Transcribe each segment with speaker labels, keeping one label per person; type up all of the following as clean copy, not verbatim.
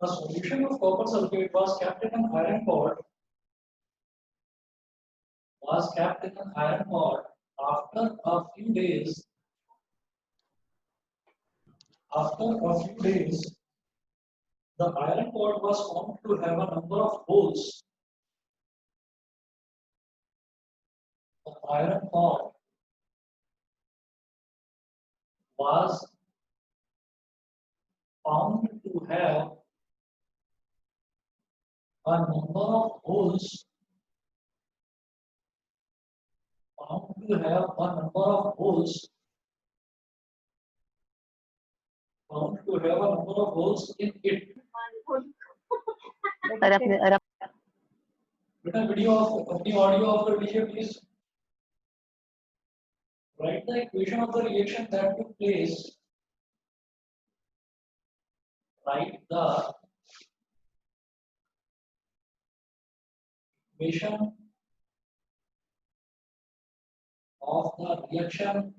Speaker 1: A solution of copper sulfate was kept in an iron pot. After a few days. The iron pot was found to have a number of holes. The iron pot was found to have a number of holes. In it. Better video of the audio of the video, please. Write the equation of the reaction that took place. Write the equation of the reaction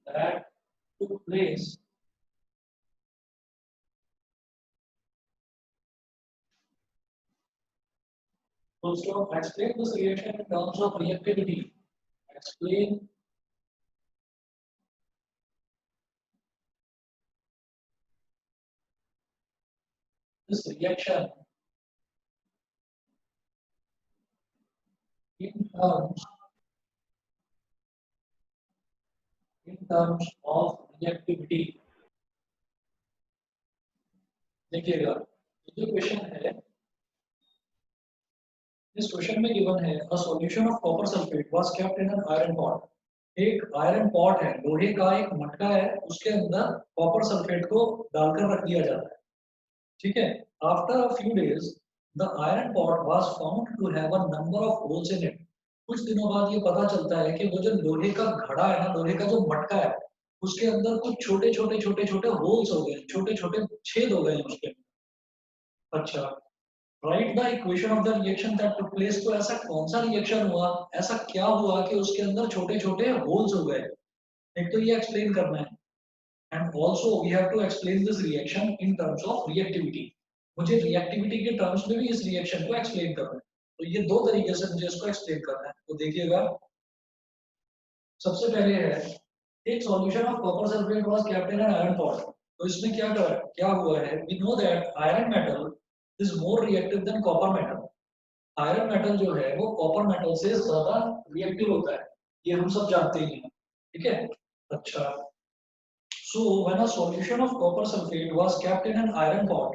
Speaker 1: that took place also explain this reaction in terms of reactivity. Explain this reaction in terms of reactivity. देखिएगा जो question है इस question में given है a solution of copper sulfate was kept in an iron pot. एक iron pot है, लोहे का एक मटका है, उसके अंदर कॉपर सल्फेट को डालकर रख दिया जाता है, ठीक है। After a few days the iron pot was found to have a number of holes in it. कुछ दिनों बाद ये पता चलता है कि वो जो लोहे का घड़ा है ना, लोहे का जो मटका है, उसके अंदर कुछ छोटे छोटे होल्स हो गए, छोटे छोटे छेद हो गए हैं उसके अंदर। अच्छा, right the equation of the reaction that took place. तो ऐसा कौन सा रिएक्शन हुआ, ऐसा क्या हुआ कि उसके अंदर छोटे छोटे होल्स हो गए, एक तो ये एक्सप्लेन करना है। And also we have to explain this reaction in terms of reactivity. मुझे रिएक्टिविटी के टर्म्स में भी इस रिएक्शन को एक्सप्लेन करना है, तो ये दो तरीके से मुझे इसको एक्सप्लेन करना है। तो देखिएगा, सबसे पहले है एक solution of copper sulphate was kept in an iron pot. तो इसमें क्या हुआ है, we know that iron metal is more reactive than copper metal. Iron metal जो है वो कॉपर मेटल से ज्यादा रिएक्टिव होता है, ये हम सब जानते ही हैं, ठीक है। अच्छा, so when a solution of copper sulfate was kept in an iron pot,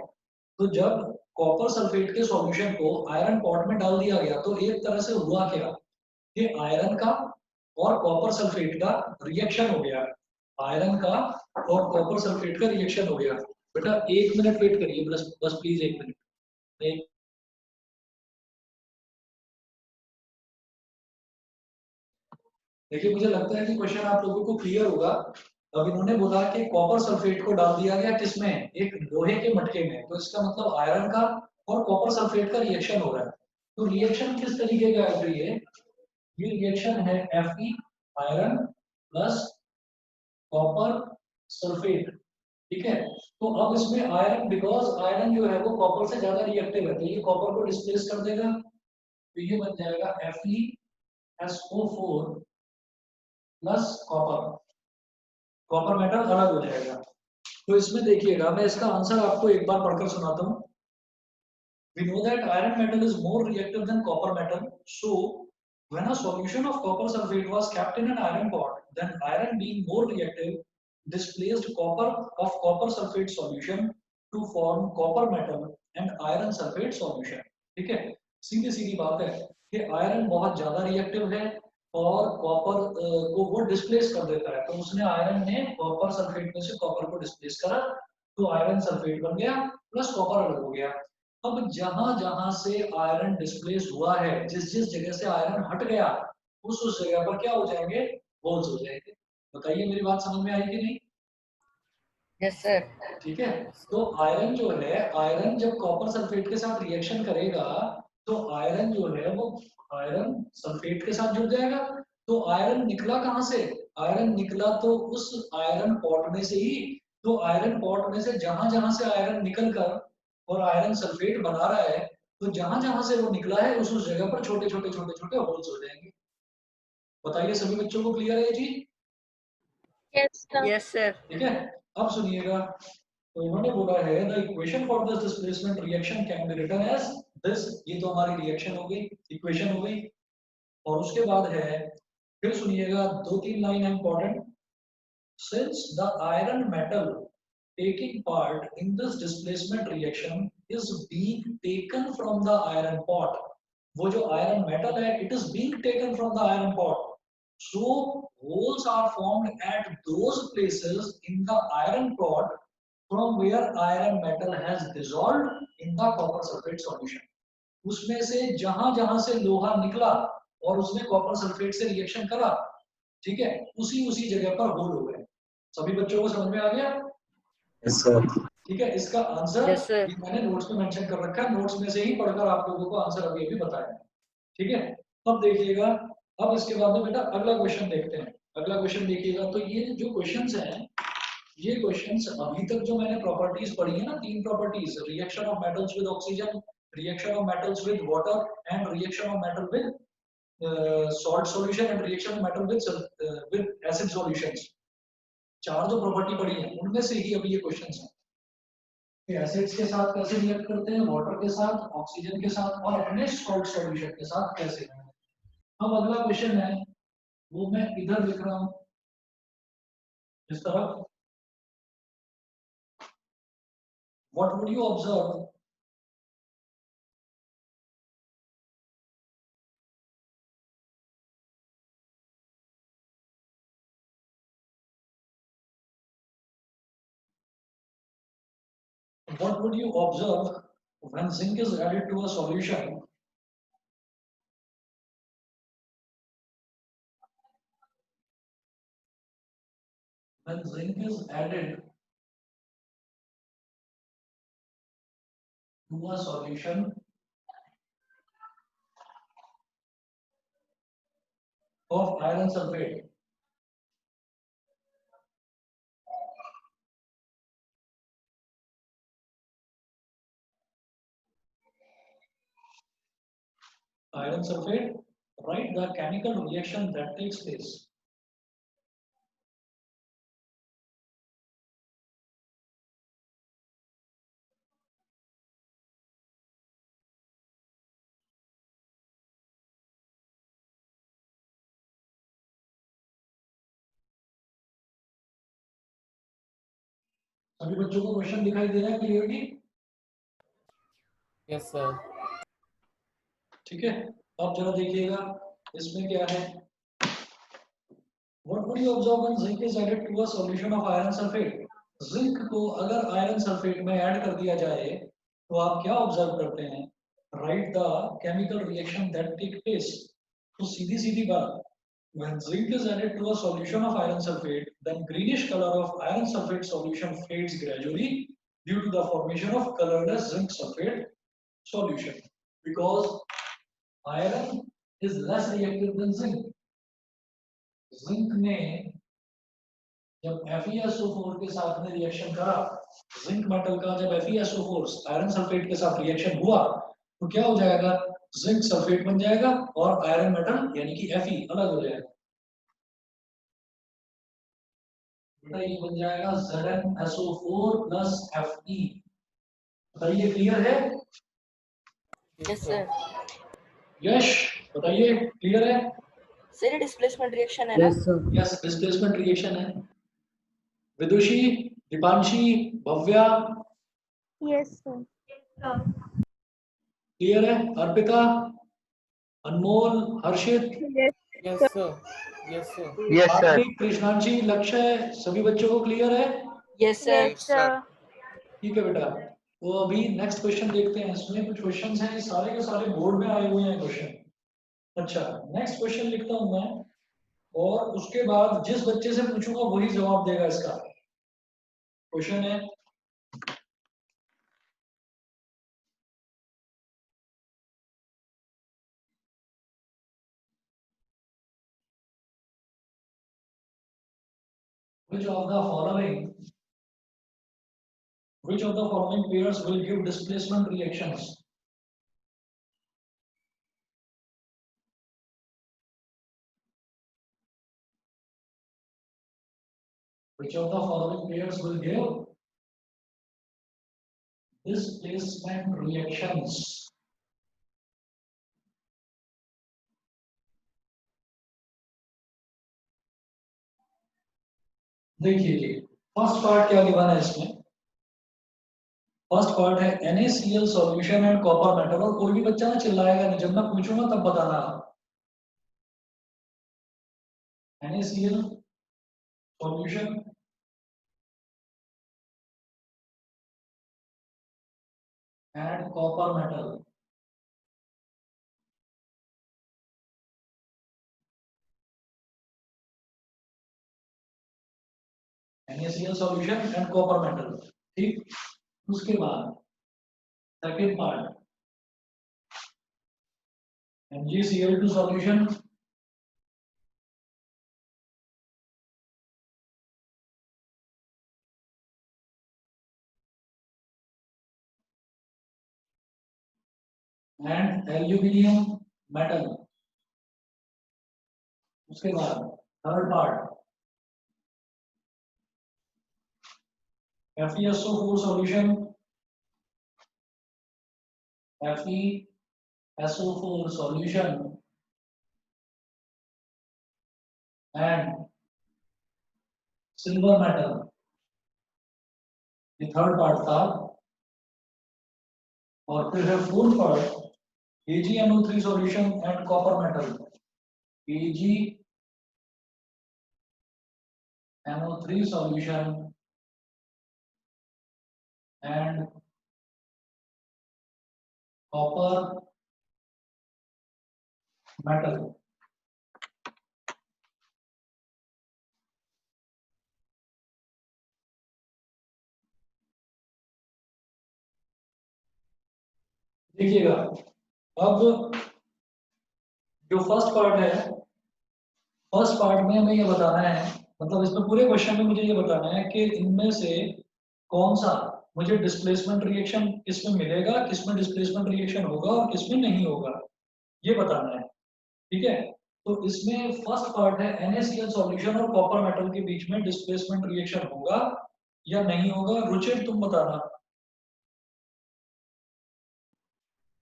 Speaker 1: तो जब कॉपर सल्फेट के सॉल्यूशन को आयरन पॉट में डाल दिया गया, तो एक तरह से हुआ क्या कि आयरन का और कॉपर सल्फेट का रिएक्शन हो गया। आयरन का और कॉपर सल्फेट का रिएक्शन हो गया। बेटा 1 मिनट वेट करिए, बस प्लीज 1 मिनट। देखिए, मुझे लगता है कि क्वेश्चन आप लोगों को क्लियर होगा। अब इन्होंने बोला कि कॉपर सल्फेट को डाल दिया गया किसमें, एक लोहे के मटके में, तो इसका मतलब आयरन का और कॉपर सल्फेट का रिएक्शन हो रहा है। तो रिएक्शन किस तरीके का है, ये रिएक्शन है Fe iron plus copper sulphate, ठीक है। तो अब इसमें आयरन, बिकॉज आयरन जो है वो कॉपर से ज्यादा रिएक्टिव है, तो ये कॉपर को डिस्प्लेस कर देगा, तो ये बन जाएगा FeSO4 plus copper, copper metal अलग हो जाएगा। तो इसमें देखिएगा, मैं इसका आंसर आपको एक बार पढ़कर सुनाता हूँ। We know that iron metal is more reactive than copper metal. So, when a solution of copper sulfate was kept in an iron pot, then iron being more reactive displaced copper of copper sulfate solution to form copper metal and iron sulfate solution. ठीक है, सीधी सीधी बात है कि iron बहुत ज्यादा reactive है और copper को वो डिस्प्लेस कर देता है, तो उसने आयरन ने कॉपर सल्फेट में से कॉपर को डिस्प्लेस करा, तो आयरन सल्फेट बन गया प्लस कॉपर अलग हो गया। अब जहां जहां से आयरन डिस्प्लेस हुआ है, जिस जिस जगह से आयरन हट गया, उस जगह पर क्या हो जाएंगे, होल्स हो जाएंगे। बताइए, मेरी बात समझ में आई कि नहीं?
Speaker 2: Yes sir.
Speaker 1: ठीक है, तो आयरन जो है, आयरन जब कॉपर सल्फेट के साथ रिएक्शन करेगा, तो आयरन जो है वो आयरन सल्फेट के साथ जुड़ जाएगा। तो आयरन निकला कहां से, आयरन निकला तो उस आयरन पॉट में से ही, तो आयरन पॉट में से जहां जहां से आयरन निकल कर और आयरन सल्फेट बना रहा है, तो जहां जहां से वो निकला है उस जगह पर छोटे छोटे छोटे छोटे होल्स हो जाएंगे। बताइए सभी बच्चों को क्लियर है ये चीज?
Speaker 3: Yes, sir.
Speaker 2: Yes, sir.
Speaker 1: ठीक है, अब सुनिएगा। तो इन्होंने बोला है the equation for this displacement reaction can be written as this. ये तो हमारी रिएक्शन हो गई, इक्वेशन हो गई। और उसके बाद है, फिर सुनिएगा, दो तीन लाइन है important. Since the iron metal taking part in this displacement reaction is being taken from the iron pot. वो जो iron metal है, it is being taken from the iron pot. So holes are formed at those places in the iron pot from where iron metal has dissolved in the copper sulfate solution. उसमें से जहां जहां से लोहा निकला और उसने कॉपर सल्फेट से रिएक्शन करा, ठीक है, उसी उसी जगह पर होल हो गए। सभी बच्चों को समझ में आ गया?
Speaker 4: Yes, sir.
Speaker 1: ठीक है, इसका आंसर
Speaker 2: Yes, sir.
Speaker 1: ये मैंने नोट्स में मेंशन कर रखा है, नोट्स में से ही पढ़कर आप लोगों को आंसर अभी अभी बताया। ठीक है, अब देखिएगा। अब इसके बाद में बेटा अगला क्वेश्चन देखते हैं। अगला क्वेश्चन देखिएगा, तो ये जो क्वेश्चंस हैं, ये क्वेश्चंस अभी तक जो मैंने प्रॉपर्टीज पढ़ी है ना, तीन properties, reaction of metals with oxygen, reaction of metals with water and reaction of metal with salt solution and reaction of metal with acid solutions, चार जो प्रॉपर्टी पढ़ी है उनमें से ही अभी ये क्वेश्चंस हैं। एसिड्स के साथ कैसे रिएक्ट करते हैं, वाटर के साथ, ऑक्सीजन के साथ और अपने सॉल्ट सॉल्यूशन के साथ कैसे। अब अगला क्वेश्चन है, वो मैं इधर लिख रहा हूं इस तरफ। What would you observe what would you observe when zinc is added to a solution? When zinc is added to a solution of iron sulfate, write the chemical reaction that takes place. सभी बच्चों को question दिखाई दे रहा है clearly?
Speaker 5: Yes sir.
Speaker 1: ठीक है, अब जरा देखिएगा इसमें क्या है। What would you observe when zinc is added to a solution of iron sulfate? Zinc को अगर आयरन सल्फेट में ऐड कर दिया जाए तो आप क्या ऑब्जर्व करते हैं? Write the chemical reaction that take place. तो सीधी सीधी बात, when zinc is added to a solution of iron sulfate, then greenish color of iron sulfate solution fades gradually due to the formation of colorless zinc sulfate solution, because iron is less reactive than zinc. Zinc ने जब FeSO4 के साथ में reaction करा, zinc metal का जब FeSO4 iron sulphate के साथ रिएक्शन हुआ, तो क्या हो जाएगा? जिंक सल्फेट बन जाएगा और आयरन मेटल यानी कि Fe अलग हो जाएगा। बेटा ये बन जाएगा ZnSO4 प्लस Fe। बताइए क्लियर है?
Speaker 2: Yes, sir.
Speaker 1: यश बताइए क्लियर है?
Speaker 2: Sir, ये displacement reaction है ना?
Speaker 4: Yes, sir.
Speaker 1: Yes, displacement reaction है। Vidushi, Deepanshi, Bhavya
Speaker 3: Yes, sir.
Speaker 1: Clear है? Arpita, Anmol, Harshit,
Speaker 3: Yes.
Speaker 5: Yes sir. Yes sir.
Speaker 4: Yes, sir.
Speaker 1: Kartik, Krishanshi, Lakshya, सभी बच्चों को क्लियर है?
Speaker 2: Yes, sir.
Speaker 3: Yes, sir.
Speaker 1: ठीक है बेटा, तो अभी नेक्स्ट क्वेश्चन देखते हैं। इसमें कुछ क्वेश्चंस हैं, सारे के सारे बोर्ड में आए हुए हैं क्वेश्चन। अच्छा, नेक्स्ट क्वेश्चन लिखता हूं मैं, और उसके बाद जिस बच्चे से पूछूंगा वही जवाब देगा इसका। क्वेश्चन है, which of the following Which of the following pairs will give displacement reactions? Which of the following pairs will give displacement reactions? देखिए जी, फर्स्ट पार्ट क्या गिवन है इसमें? फर्स्ट पार्ट है NaCl solution and copper metal. और कोई भी बच्चा ना चिल्लाएगा नहीं, जब मैं पूछूंगा तब बताना। NaCl solution and copper metal. NaCl solution and copper metal, ठीक। उसके बाद second part MgCl2 solution and aluminium metal. उसके बाद third part FeSO4 solution, FeSO4 solution and silver metal. ये थर्ड पार्ट था। और फिर है fourth part AgNO3 solution and copper metal. AgNO3 solution and copper metal. देखिएगा, अब जो फर्स्ट पार्ट है, फर्स्ट पार्ट में हमें ये बताना है, मतलब इसमें पूरे क्वेश्चन में मुझे ये बताना है कि इनमें से कौन सा मुझे डिस्प्लेसमेंट रिएक्शन किसमें मिलेगा, किसमें डिस्प्लेसमेंट रिएक्शन होगा और किसमें नहीं होगा, ये बताना है। ठीक है, तो इसमें फर्स्ट पार्ट है NaCl सॉल्यूशन और कॉपर मेटल के बीच में डिस्प्लेसमेंट रिएक्शन होगा या नहीं होगा। रुचिर तुम बताना।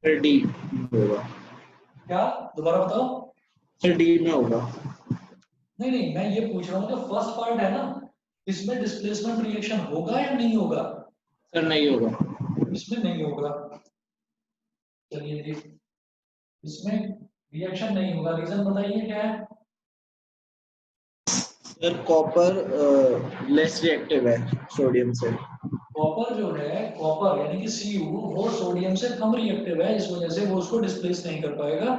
Speaker 5: सर डी होगा।
Speaker 1: क्या, दोबारा बताओ।
Speaker 5: सर डी में होगा।
Speaker 1: नहीं नहीं, मैं ये पूछ रहा हूँ, जो फर्स्ट पार्ट है ना, इसमें डिस्प्लेसमेंट रिएक्शन होगा या नहीं होगा?
Speaker 5: सर नहीं होगा।
Speaker 1: इसमें नहीं होगा। चलिए जी, इसमें रिएक्शन नहीं होगा, रीजन बताइए क्या है?
Speaker 5: सर कॉपर लेस रिएक्टिव है सोडियम से।
Speaker 1: कॉपर जो है, कॉपर यानी कि Cu, वो सोडियम से कम रिएक्टिव है, इस वजह से वो उसको डिस्प्लेस नहीं कर पाएगा,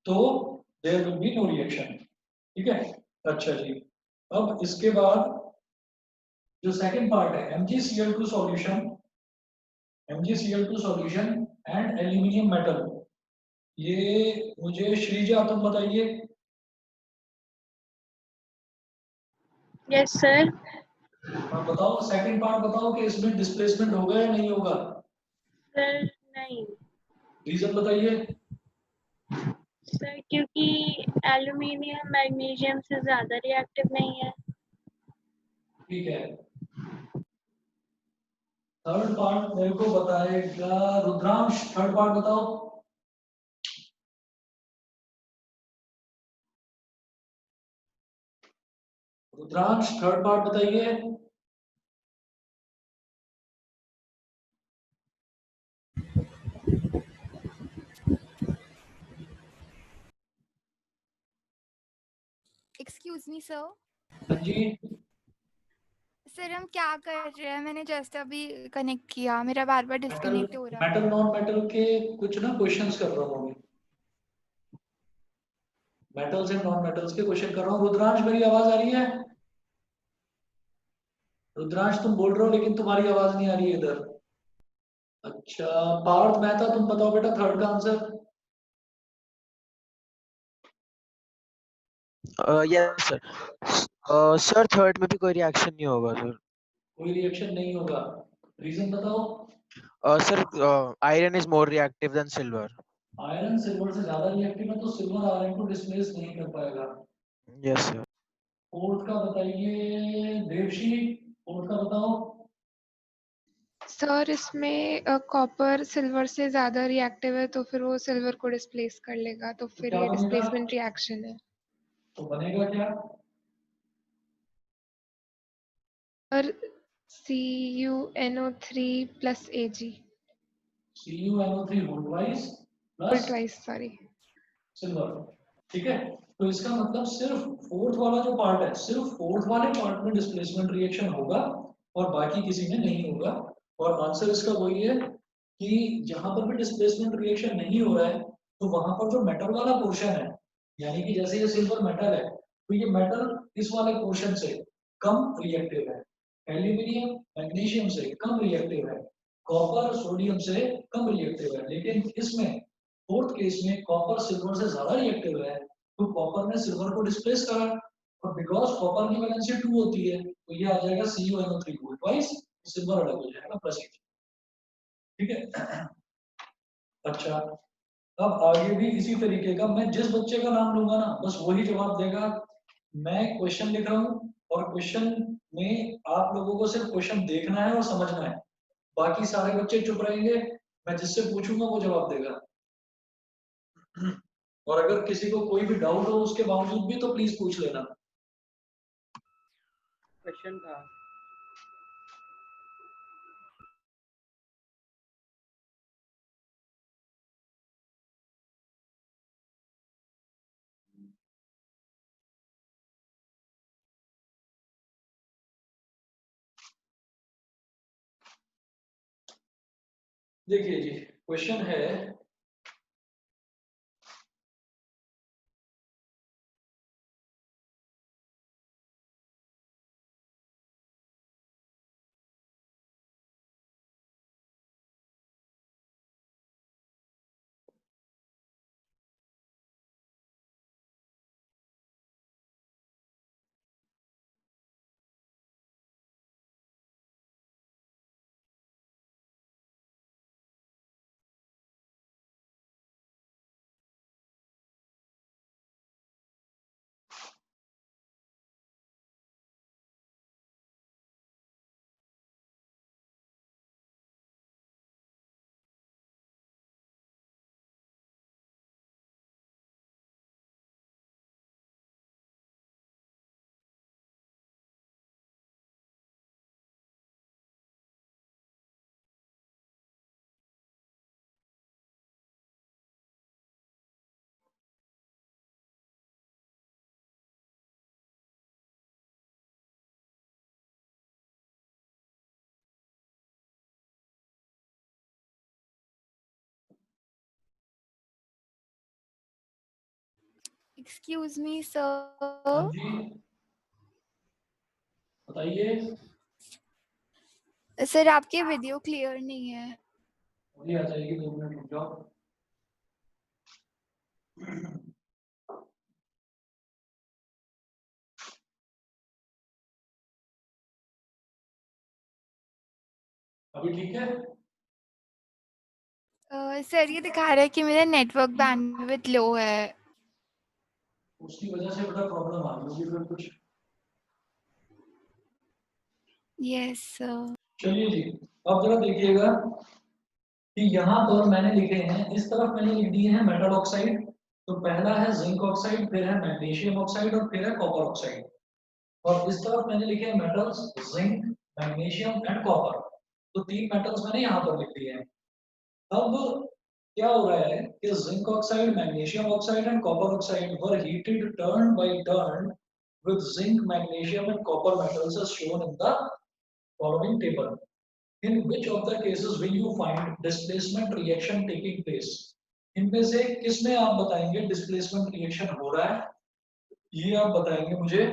Speaker 1: तो there will be no reaction. ठीक है, अच्छा जी। अब इसके बाद जो सेकंड पार्ट है MgCl2 solution, MgCl2 solution and aluminium metal, ये मुझे श्रीजा तुम बताइए।
Speaker 3: Yes, sir.
Speaker 1: हाँ बताओ, सेकंड पार्ट बताओ कि इसमें डिस्प्लेसमेंट होगा या नहीं होगा।
Speaker 3: Sir, नहीं।
Speaker 1: रीजन बताइए।
Speaker 3: सर क्योंकि एल्यूमिनियम मैग्नीशियम से ज्यादा रिएक्टिव नहीं है।
Speaker 1: ठीक है, थर्ड पार्ट मेरे को बताएगा रुद्रांश, थर्ड पार्ट बताओ। रुद्रांश थर्ड पार्ट बताइए।
Speaker 4: Excuse me sir.
Speaker 1: हाँ जी,
Speaker 4: सर हम क्या कर रहे हैं, मैंने जस्ट अभी कनेक्ट किया, मेरा बार बार
Speaker 1: मेटल
Speaker 4: डिस्कनेक्ट हो रहा है।
Speaker 1: मेटल नॉन मेटल के कुछ ना क्वेश्चंस कर रहा हूँ, मेटल्स एंड नॉन मेटल्स के क्वेश्चन कर रहा हूँ। रुद्रांश मेरी आवाज आ रही है? रुद्रांश तुम बोल रहे हो लेकिन तुम्हारी आवाज नहीं आ रही है इधर। अच्छा, पार्थ मेहता तुम बताओ बेटा थर्ड का answer.
Speaker 6: Yes sir. Sir third में भी कोई रिएक्शन नहीं होगा सर।
Speaker 1: कोई रिएक्शन नहीं होगा। रीजन बताओ।
Speaker 6: Sir, iron is more reactive than silver.
Speaker 1: Iron silver से ज्यादा रिएक्टिव है तो सिल्वर आयरन को डिस्प्लेस नहीं कर पाएगा।
Speaker 6: Yes, sir.
Speaker 1: फोर्थ का बताइए देवशी, फोर्थ का बताओ।
Speaker 7: सर इसमें कॉपर सिल्वर से ज्यादा रिएक्टिव है तो फिर वो सिल्वर को डिस्प्लेस कर लेगा, तो फिर
Speaker 1: क्या
Speaker 7: ये
Speaker 1: बनेगा?
Speaker 7: डिस्प्लेसमेंट रिएक्शन है।
Speaker 1: तो बनेगा क्या?
Speaker 7: और CuNO3 plus Ag
Speaker 1: CuNO3 whole twice
Speaker 7: whole
Speaker 1: plus
Speaker 7: twice, sorry.
Speaker 1: Silver. ठीक है, तो इसका मतलब सिर्फ फोर्थ वाला जो पार्ट है, सिर्फ फोर्थ वाले पार्ट में डिस्प्लेसमेंट रिएक्शन होगा और बाकी किसी में नहीं होगा। और आंसर इसका वही है कि जहां पर भी डिस्प्लेसमेंट रिएक्शन नहीं हो रहा है तो वहां पर जो मेटल वाला पोर्शन है, यानी कि जैसे ये सिल्वर मेटल है तो ये मेटल इस वाले पोर्शन से कम रिएक्टिव है, एल्यूमिनियम मैग्नीशियम से कम रिएक्टिव है, कॉपर सोडियम से कम रिएक्टिव है। लेकिन इसमें फोर्थ केस में कॉपर सिल्वर से ज्यादा रिएक्टिव है तो कॉपर ने सिल्वर को डिस्प्लेस करा और बिकॉज कॉपर की वैलेंसी 2 होती है तो ये आ जाएगा CuNO3 ट्वाइस, सिल्वर अलग हो जाएगा प्लस। ठीक है। अच्छा, अब आगे भी इसी तरीके का, मैं जिस बच्चे का नाम लूंगा ना बस वही जवाब देगा। मैं क्वेश्चन लिख रहा हूँ और क्वेश्चन में आप लोगों को सिर्फ क्वेश्चन देखना है और समझना है, बाकी सारे बच्चे चुप रहेंगे, मैं जिससे पूछूंगा वो जवाब देगा। और अगर किसी को कोई भी डाउट हो उसके बावजूद भी तो प्लीज पूछ लेना।
Speaker 5: क्वेश्चन था।
Speaker 1: देखिए जी, क्वेश्चन है
Speaker 4: एक्सक्यूज मी
Speaker 1: हाँ
Speaker 4: सर,
Speaker 1: जी बताइए।
Speaker 4: सर आपकी वीडियो क्लियर नहीं है।
Speaker 1: अभी आ जाएगी, 2 मिनट रुक जाओ। अभी ठीक है?
Speaker 4: सर ये दिखा रहा है कि मेरा नेटवर्क बैंडविड्थ लो है।
Speaker 1: उसकी वजह से बड़ा प्रॉब्लम आ रही होगी फिर कुछ।
Speaker 4: Yes sir.
Speaker 1: चलिए जी, अब जरा देखिएगा कि यहाँ पर मैंने लिखे हैं, इस तरफ मैंने लिख दिए हैं मेटल ऑक्साइड। तो पहला है जिंक ऑक्साइड, फिर है मैग्नीशियम ऑक्साइड और फिर है कॉपर ऑक्साइड। और इस तरफ मैंने लिखे हैं metals zinc magnesium and copper. तो 3 मेटल्स मैंने यहाँ पर लिख दिए हैं। अब क्या हो रहा है कि zinc oxide magnesium oxide and copper oxide were heated turn by turn with zinc magnesium and copper metals as shown in the following table. In which of the cases will you find displacement reaction taking place? इनमें से किस में आप बताएंगे displacement reaction हो रहा है, ये आप बताएंगे मुझे।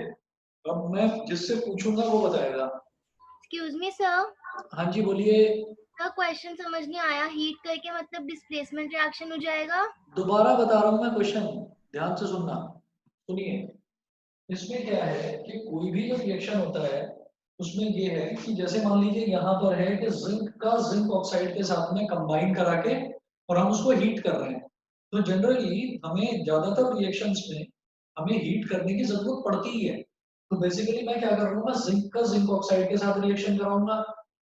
Speaker 1: अब मैं जिससे पूछूंगा वो बताएगा।
Speaker 8: Excuse me sir.
Speaker 1: हाँ जी बोलिए।
Speaker 8: सर क्वेश्चन समझ नहीं आया, हीट करके मतलब डिस्प्लेसमेंट रिएक्शन हो जाएगा?
Speaker 1: दोबारा बता रहा हूँ मैं क्वेश्चन, ध्यान से सुनना। सुनिए, इसमें क्या है कि कोई भी जो रिएक्शन होता है उसमें ये है कि जैसे मान लीजिए यहाँ पर है कि जिंक का जिंक ऑक्साइड के साथ में कंबाइन करा के और हम उसको हीट कर रहे हैं, तो जनरली हमें ज्यादातर रिएक्शंस में हमें हीट करने की जरूरत पड़ती ही है। तो बेसिकली मैं क्या कर रहा हूँ, जिंक का जिंक ऑक्साइड के साथ रिएक्शन कराऊंगा,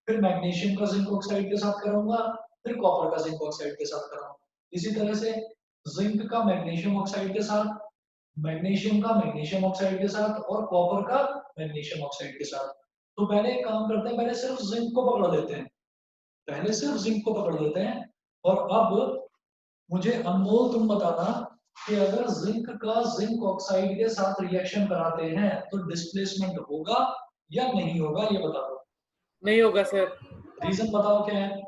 Speaker 1: फिर मैग्नीशियम का जिंक ऑक्साइड के साथ कराऊंगा, फिर कॉपर का जिंक ऑक्साइड के साथ कराऊंगा। इसी तरह से जिंक का मैग्नीशियम ऑक्साइड के साथ, मैग्नीशियम का मैग्नीशियम ऑक्साइड के साथ और कॉपर का मैग्नीशियम ऑक्साइड के साथ। तो पहले एक काम करते हैं, पहले सिर्फ जिंक को पकड़ लेते हैं, पहले सिर्फ जिंक को पकड़ लेते हैं। और अब मुझे अनमोल तुम बताना कि अगर जिंक का जिंक ऑक्साइड के साथ रिएक्शन कराते हैं तो डिस्प्लेसमेंट होगा या नहीं होगा, ये बता दो।
Speaker 9: नहीं होगा सर।
Speaker 1: रीजन बताओ क्या है।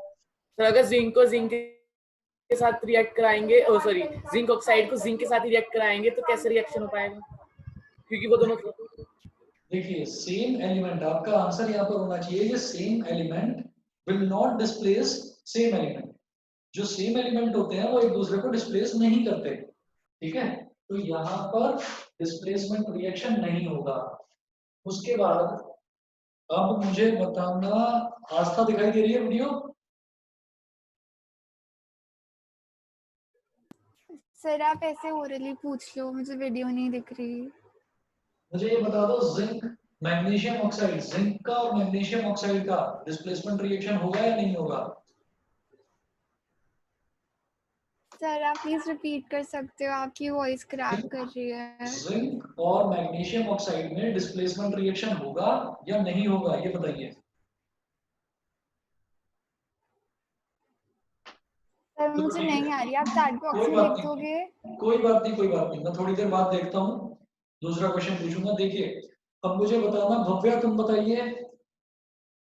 Speaker 9: सर अगर जिंक को जिंक के साथ रिएक्ट कराएंगे, ओ सॉरी, जिंक ऑक्साइड को जिंक के साथ ही रिएक्ट कराएंगे तो कैसे रिएक्शन हो पाएगा, क्योंकि वो दोनों
Speaker 1: देखिए सेम एलिमेंट, आपका आंसर यहाँ पर होना चाहिए, ये same element will not displace same element. जो सेम एलिमेंट होते हैं वो एक दूसरे को डिस्प्लेस नहीं करते, ठीक है। तो यहाँ पर डिस्प्लेसमेंट रिएक्शन नहीं होगा। उसके बाद अब मुझे बताना, आस्था दिखाई दे रही है वीडियो?
Speaker 4: सर आप ऐसे ओरली पूछ लो, मुझे वीडियो नहीं दिख रही।
Speaker 1: मुझे ये बता दो, जिंक मैग्नीशियम ऑक्साइड, जिंक का और मैग्नीशियम ऑक्साइड का डिस्प्लेसमेंट रिएक्शन होगा या नहीं होगा?
Speaker 4: सर आप प्लीज रिपीट कर सकते हो, आपकी वॉइस क्रैक कर रही है।
Speaker 1: जिंक और मैग्नीशियम ऑक्साइड में डिस्प्लेसमेंट रिएक्शन होगा या नहीं होगा, ये बताइए।
Speaker 4: सर मुझे नहीं आ रही, आप चैट बॉक्स में लिख दोगे?
Speaker 1: कोई बात नहीं, कोई बात नहीं, मैं थोड़ी देर बाद देखता हूँ, दूसरा क्वेश्चन पूछूंगा। देखिए अब मुझे बताना, भव्या तुम बताइए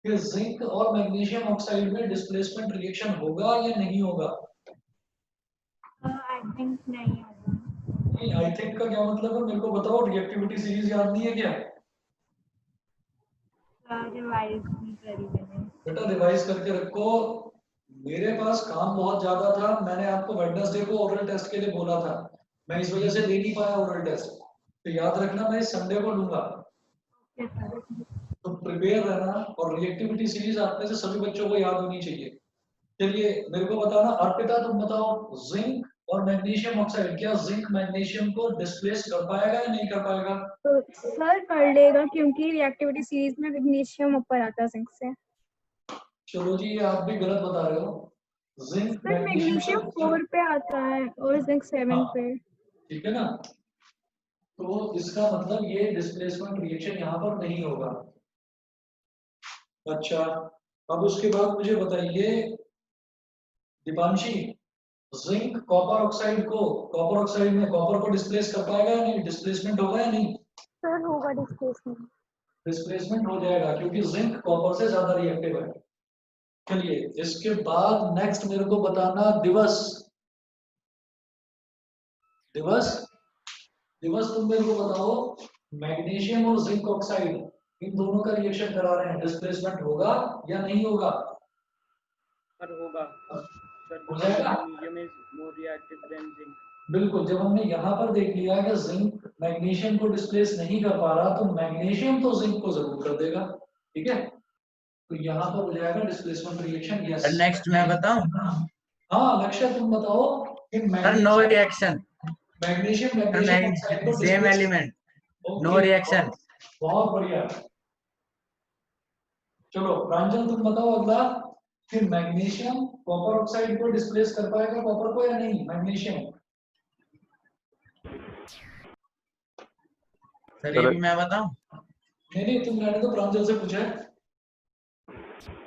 Speaker 1: कि जिंक और मैग्नीशियम ऑक्साइड में डिस्प्लेसमेंट रिएक्शन होगा या नहीं होगा?
Speaker 3: आई थिंक नहीं होगा।
Speaker 1: नहीं, आई थिंक का क्या मतलब है, मेरे को बताओ, रिएक्टिविटी सीरीज याद नहीं है क्या?
Speaker 3: रिवाइज नहीं करी मैंने।
Speaker 1: बेटा रिवाइज करके रखो, मेरे पास काम बहुत ज्यादा था, मैंने आपको वेडनेसडे को ओरल टेस्ट के लिए बोला था, मैं इस वजह से ले नहीं पाया ओरल टेस्ट, तो याद रखना मैं इस संडे को लूंगा। तो प्रिपेयर रहना, और रिएक्टिविटी सीरीज आप में से सभी बच्चों को याद होनी चाहिए। चलिए मेरे को बताना, अर्पिता तुम बताओ, जिंक और मैग्नीशियम ऑक्साइड, क्या जिंक मैग्नीशियम को डिस्प्लेस कर पाएगा या नहीं कर पाएगा?
Speaker 10: तो सर कर लेगा, क्योंकि रिएक्टिविटी सीरीज में मैग्नीशियम ऊपर आता है जिंक से।
Speaker 1: चलो जी, आप भी गलत बता रहे हो, जिंक
Speaker 10: सर मैग्नीशियम 4 पे आता है और जिंक 7 पे।
Speaker 1: ठीक है ना, तो इसका मतलब ये डिस्प्लेसमेंट रिएक्शन यहाँ पर नहीं होगा। अच्छा अब उसके बाद मुझे बताइए दीपांशी, जिंक कॉपर ऑक्साइड को, कॉपर ऑक्साइड में कॉपर को डिस्प्लेस कर पाएगा या नहीं, डिस्प्लेसमेंट होगा या नहीं?
Speaker 10: सर होगा डिस्प्लेसमेंट।
Speaker 1: डिस्प्लेसमेंट हो जाएगा क्योंकि जिंक कॉपर से ज्यादा रिएक्टिव है। चलिए इसके बाद नेक्स्ट मेरे को बताना, दिवस, दिवस दिवस तुम मेरे को बताओ, मैग्नीशियम और जिंक ऑक्साइड इन दोनों का रिएक्शन करा रहे हैं, डिस्प्लेसमेंट होगा या नहीं होगा?
Speaker 9: सर होगा।
Speaker 1: हो जाएगा?
Speaker 9: Magnesium is more reactive then zinc.
Speaker 1: बिल्कुल, जब हमने यहाँ पर देख लिया कि जिंक मैग्नीशियम को डिस्प्लेस नहीं कर पा रहा, तो मैग्नीशियम तो जिंक को जरूर कर देगा, ठीक है। तो यहाँ पर हो जाएगा डिस्प्लेसमेंट रिएक्शन, यस।
Speaker 11: नेक्स्ट मैं बताऊं?
Speaker 1: हाँ लक्ष्य तुम बताओ कि
Speaker 11: नो रिएक्शन,
Speaker 1: मैग्नीशियम ऑक्साइड को
Speaker 11: सेम एलिमेंट, नो रिएक्शन।
Speaker 1: बहुत बढ़िया। चलो प्रांजल तुम बताओ अगला, कि मैग्नीशियम कॉपर ऑक्साइड को डिस्प्लेस कर पाएगा, कॉपर को या नहीं, मैग्नीशियम?
Speaker 11: सर ये भी मैं बताऊं?
Speaker 1: नहीं तुम रहने दो, प्रांजल से पूछा है।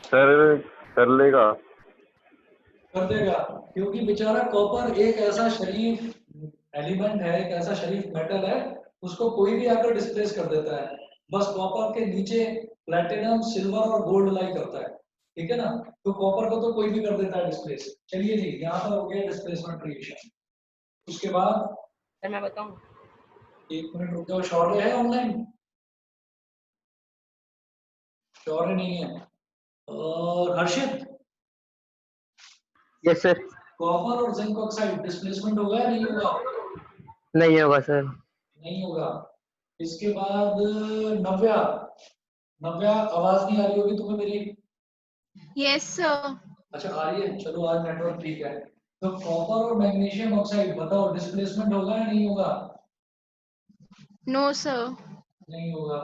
Speaker 12: सर कर लेगा,
Speaker 1: कर देगा, क्योंकि बेचारा कॉपर एक ऐसा शरीफ एलिमेंट है, एक ऐसा शरीफ मेटल है, उसको कोई भी आकर डिस्प्लेस कर देता है। बस कॉपर के नीचे प्लैटिनम, सिल्वर और गोल्ड लाई करता है, ठीक है ना, तो कॉपर को तो कोई भी कर देता है डिस्प्लेस। चलिए जी, यहाँ पर हो गया डिस्प्लेसमेंट रिएक्शन। उसके बाद
Speaker 2: सर मैं बताऊं?
Speaker 1: एक मिनट रुक जाओ, शौर्य है ऑनलाइन? शौर्य नहीं है। और हर्षित?
Speaker 13: Yes sir.
Speaker 1: कॉपर और जिंक ऑक्साइड डिस्प्लेसमेंट होगा या नहीं होगा?
Speaker 13: नहीं होगा सर।
Speaker 1: नहीं होगा। इसके बाद नव्या, नव्या, आवाज नहीं आ रही होगी तुम्हें मेरी?
Speaker 10: Yes sir.
Speaker 1: अच्छा आ रही है, चलो आज नेटवर्क ठीक है। तो कॉपर और मैग्नीशियम ऑक्साइड बताओ डिस्प्लेसमेंट होगा या नहीं होगा?
Speaker 10: No sir.
Speaker 1: नहीं होगा।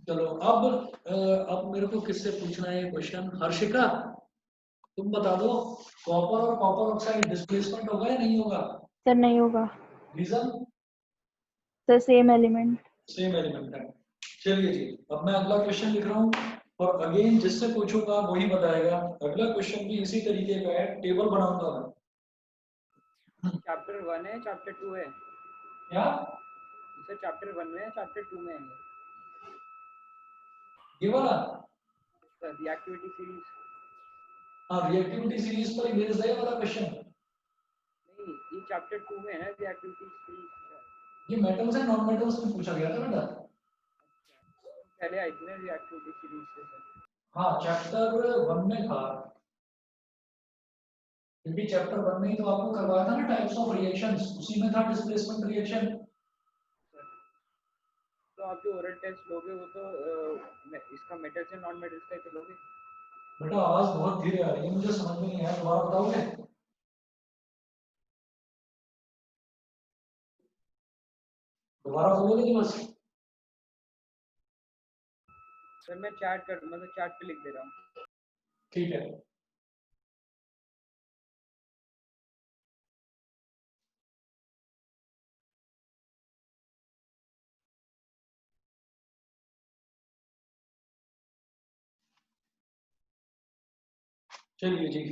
Speaker 1: चलो अब मेरे को किससे पूछना है ये क्वेश्चन? हर्षिका तुम बता दो, कॉपर और कॉपर ऑक्साइड डिस्प्लेसमेंट होगा या नहीं होगा?
Speaker 10: सर नहीं होगा।
Speaker 1: Reason?
Speaker 10: Sir same element.
Speaker 1: Same element है। चलिए जी, अब मैं अगला क्वेश्चन लिख रहा हूँ और अगेन जिससे पूछूंगा वही बताएगा। अगला क्वेश्चन भी इसी तरीके का है, टेबल बनाऊंगा मैं।
Speaker 12: चैप्टर 1 है, चैप्टर 2 है?
Speaker 1: क्या
Speaker 12: सर चैप्टर 1 में है, चैप्टर 2 में है
Speaker 1: ये वाला?
Speaker 12: Sir reactivity series.
Speaker 1: हाँ, रिएक्टिविटी सीरीज पर ही बेस्ड है ये वाला क्वेश्चन।
Speaker 12: नहीं, ये चैप्टर 2 में है रिएक्टिविटी सीरीज।
Speaker 1: ये मेटल्स एंड नॉन मेटल्स में पूछा गया था बेटा।
Speaker 12: पहले आई थी ना रिएक्टिविटी सीरीज से सर।
Speaker 1: हाँ, चैप्टर 1 में था, क्योंकि चैप्टर 1 में ही तो आपको करवाया था ना टाइप्स ऑफ रिएक्शंस, उसी में था डिस्प्लेसमेंट रिएक्शन।
Speaker 12: तो आप जो ओरल टेस्ट लोगे वो तो इसका मेटल्स एंड नॉन मेटल्स का ही लोगे।
Speaker 1: बेटा आवाज बहुत धीरे आ रही है, मुझे समझ में नहीं आया, दोबारा बताओगे? दोबारा बोलोगे कि बस?
Speaker 12: सर मैं चैट कर, मतलब चैट पे लिख दे रहा हूँ।
Speaker 1: ठीक है। चलिए जी,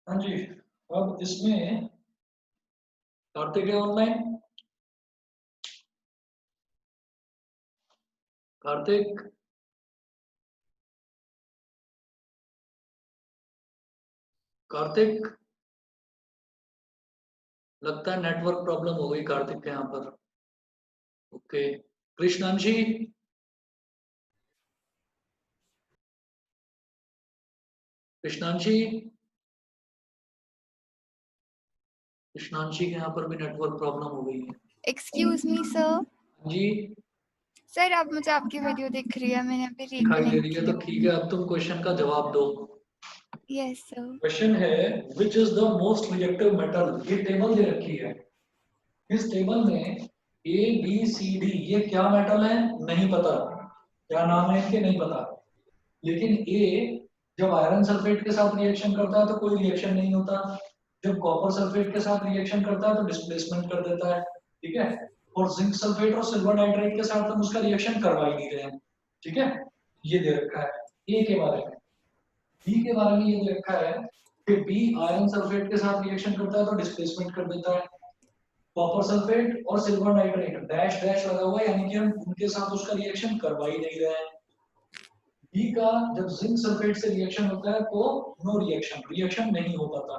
Speaker 1: हाँ जी, अब इसमें कार्तिक है ऑनलाइन? कार्तिक, कार्तिक, लगता है नेटवर्क प्रॉब्लम हो गई कार्तिक के यहाँ पर। ओके, कृष्णांशी, कृष्णांशी, कृष्णांशी के यहाँ पर भी नेटवर्क प्रॉब्लम हो गई है।
Speaker 4: Excuse me sir.
Speaker 1: जी,
Speaker 4: सर अब मुझे आपकी वीडियो दिख रही है, मैंने अभी
Speaker 1: दिखाई दे
Speaker 4: रिकनेक्ट
Speaker 1: रही है
Speaker 4: की।
Speaker 1: तो ठीक है, अब तुम क्वेश्चन का जवाब दो।
Speaker 4: Yes sir.
Speaker 1: क्वेश्चन है which is the most reactive metal. ये टेबल दे रखी है, इस टेबल में ए बी सी डी ये क्या मेटल है नहीं पता, क्या नाम है इनके नहीं पता, लेकिन ए जब आयरन सल्फेट के साथ रिएक्शन करता है तो कोई रिएक्शन नहीं होता, जब कॉपर सल्फेट के साथ रिएक्शन करता है तो डिस्प्लेसमेंट कर देता है, ठीक है। और जिंक सल्फेट और सिल्वर नाइट्रेट के साथ हम उसका रिएक्शन करवा ही नहीं रहे हैं, ठीक है। ये दे रखा है ए के बारे में। बी के बारे में ये दे रखा है कि बी आयरन सल्फेट के साथ रिएक्शन करता है तो डिस्प्लेसमेंट कर देता है, कॉपर सल्फेट और सिल्वर नाइट्रेट डैश डैश लगा हुआ है, यानी कि हम उनके साथ उसका रिएक्शन करवा ही नहीं रहे हैं। बी का जब जिंक सल्फेट से रिएक्शन होता है तो नो रिएक्शन, रिएक्शन नहीं हो पाता।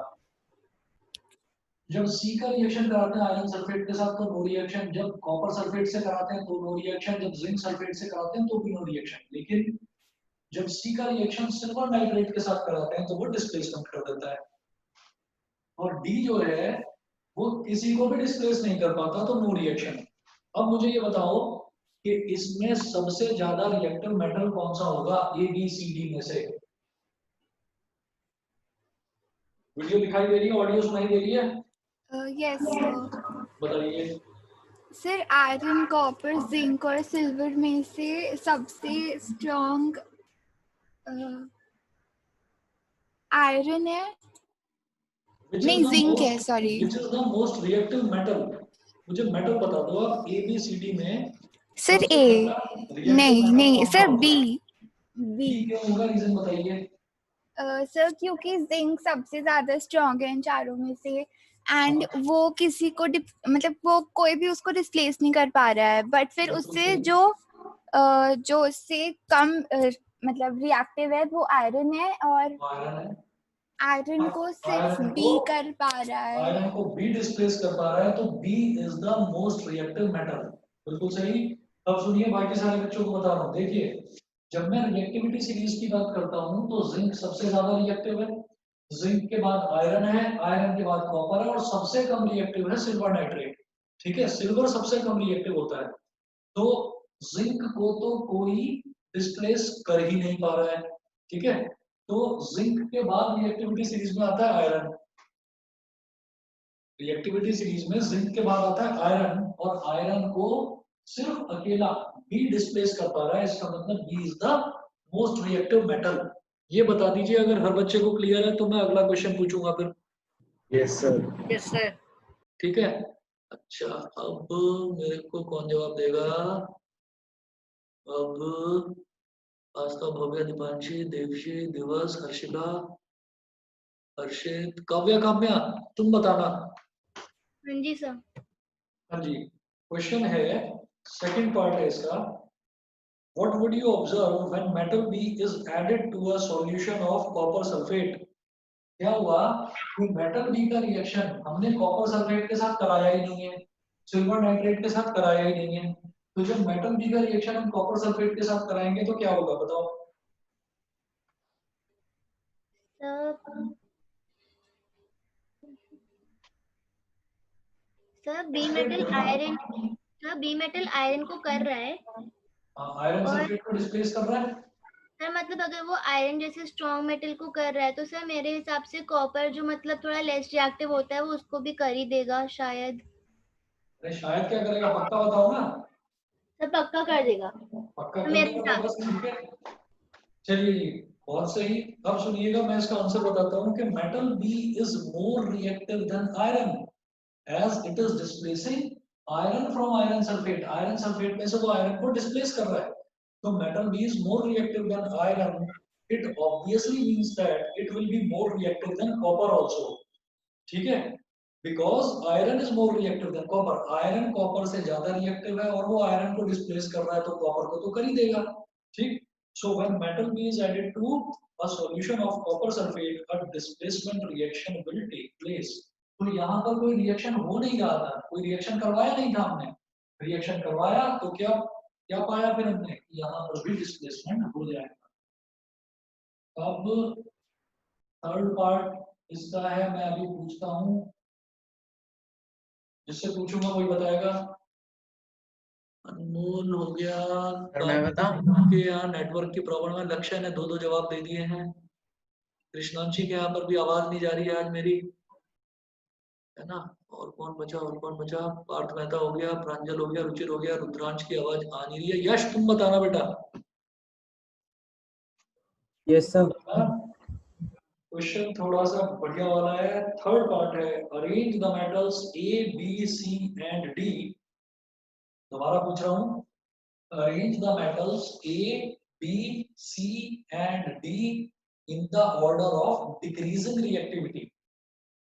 Speaker 1: जब सी का रिएक्शन कराते हैं आयरन सल्फेट के साथ तो नो रिएक्शन, जब कॉपर सल्फेट से कराते हैं तो नो रिएक्शन, जब जिंक सल्फेट से कराते हैं तो भी नो रिएक्शन। लेकिन जब सी का रिएक्शन सिल्वर नाइट्रेट के साथ कराते हैं तो वो डिस्प्लेसमेंट कर देता है। और डी जो है वो किसी को भी डिस्प्लेस नहीं कर पाता तो नो रिएक्शन। अब मुझे ये बताओ कि इसमें सबसे ज्यादा रिएक्टिव मेटल कौन सा होगा ए बी सी डी में से। वीडियो दिखाई दे रही है, ऑडियो सुनाई दे रही है?
Speaker 4: Yes sir.
Speaker 1: बताइए।
Speaker 4: सर आयरन, कॉपर, जिंक और सिल्वर में से सबसे स्ट्रॉन्ग आयरन है, नहीं जिंक है, sorry.
Speaker 1: Which is the most reactive metal. मुझे मेटल बता दो आप ए बी सी डी में।
Speaker 4: सर ए, नहीं सर बी।
Speaker 1: बी क्यों होगा, रीजन बताइए।
Speaker 4: सर क्योंकि जिंक सबसे ज्यादा स्ट्रॉन्ग है इन चारों में से, एंड वो किसी को मतलब वो कोई भी उसको रिप्लेस नहीं कर पा रहा है, बट फिर उससे जो उससे कम मतलब रिएक्टिव है वो आयरन है, और आयरन को सिर्फ बी कर पा रहा है।
Speaker 1: आयरन को बी डिस्प्लेस कर पा रहा है, तो B is the most reactive metal. बिल्कुल सही। अब सुनिए, बाकी सारे बच्चों को बता रहा हूँ। देखिए, जब मैं रिएक्टिविटी सीरीज की बात करता हूँ तो जिंक सबसे ज्यादा रिएक्टिव है, जिंक के बाद आयरन है, आयरन के बाद कॉपर है, और सबसे कम रिएक्टिव है सिल्वर नाइट्रेट, ठीक है। सिल्वर सबसे कम रिएक्टिव होता है, तो जिंक को तो कोई डिस्प्लेस कर ही नहीं पा रहा है, ठीक है। तो जिंक के बाद रिएक्टिविटी सीरीज में आता है आयरन। रिएक्टिविटी सीरीज में जिंक के बाद आता है आयरन, और आयरन को सिर्फ अकेला बी डिस्प्लेस कर पा रहा है। इसका मतलब B is the most reactive metal. ये बता दीजिए, अगर हर बच्चे को क्लियर है तो मैं अगला क्वेश्चन पूछूंगा फिर।
Speaker 5: Yes sir.
Speaker 2: Yes sir.
Speaker 1: ठीक है। अच्छा, अब मेरे को कौन जवाब देगा? अब आस्था, भव्य, दीपांशी, देवशी, दिवस, हर्षिता, हर्षित, काव्या, काम्या, तुम बताना।
Speaker 8: हाँ जी सर।
Speaker 1: हाँ जी, क्वेश्चन है, सेकंड पार्ट है इसका। What would you observe when metal B is added to a solution of copper sulfate? क्या हुआ कि मेटल बी का रिएक्शन हमने कॉपर सल्फेट के साथ कराया ही नहीं है, सिल्वर नाइट्रेट के साथ कराया ही नहीं है, तो जब मेटल बी का रिएक्शन हम कॉपर सल्फेट के साथ कराएंगे तो क्या होगा बताओ?
Speaker 8: Sir B metal iron, sir B metal iron को कर रहा है,
Speaker 1: आयरन सल्फेट को डिस्प्लेस कर रहा है।
Speaker 8: सर मतलब अगर वो आयरन जैसे स्ट्रॉन्ग मेटल को कर रहा है तो सर मेरे हिसाब से कॉपर जो मतलब थोड़ा लेस रिएक्टिव होता है वो उसको भी कर ही देगा शायद।
Speaker 1: अरे शायद क्या करेगा, पक्का बताओ ना।
Speaker 8: सर पक्का कर देगा,
Speaker 1: पक्का कर
Speaker 8: मेरे
Speaker 1: देगा
Speaker 8: हिसाब
Speaker 1: तो बस ठीक है। चलिए जी, बहुत सही। अब सुनिएगा, मैं इसका आंसर बताता हूँ कि metal B is more reactive than iron as it is displacing iron from iron sulfate. Iron sulfate में से वो आयरन को डिस्प्लेस कर रहा है, तो metal B is more reactive than iron. It obviously means that it will be more reactive than copper also. ठीक है, because iron is more reactive than copper. Iron copper से ज्यादा रिएक्टिव है और वो आयरन को डिस्प्लेस कर रहा है तो कॉपर को तो कर ही देगा। ठीक। So when metal B is added to a solution of copper sulphate, a displacement reaction will take place. तो यहाँ पर कोई रिएक्शन हो नहीं रहा था, कोई रिएक्शन करवाया नहीं था हमने। रिएक्शन करवाया तो क्या क्या पाया फिर हमने, यहाँ पर भी डिस्प्लेसमेंट हो जाएगा। अब थर्ड पार्ट इसका है, मैं अभी पूछता हूँ, जिससे पूछूंगा वही बताएगा। अनमोल हो गया,
Speaker 11: मैं बताऊं?
Speaker 1: के यहाँ नेटवर्क की प्रॉब्लम है। लक्ष्य ने 2-2 जवाब दे दिए हैं। कृष्णांशी के यहाँ पर भी आवाज नहीं जा रही है आज मेरी, है ना। और कौन बचा, और कौन बचा? पार्थ मेहता हो गया, प्रांजल हो गया, रुचिर हो गया, रुद्रांश की आवाज आ नहीं रही है। यश तुम बताना बेटा।
Speaker 13: Yes sir.
Speaker 1: क्वेश्चन थोड़ा सा बढ़िया वाला है, थर्ड पार्ट है। Arrange the metals A B C and D. दोबारा पूछ रहा हूँ, arrange the metals A B C and D in the order of decreasing reactivity.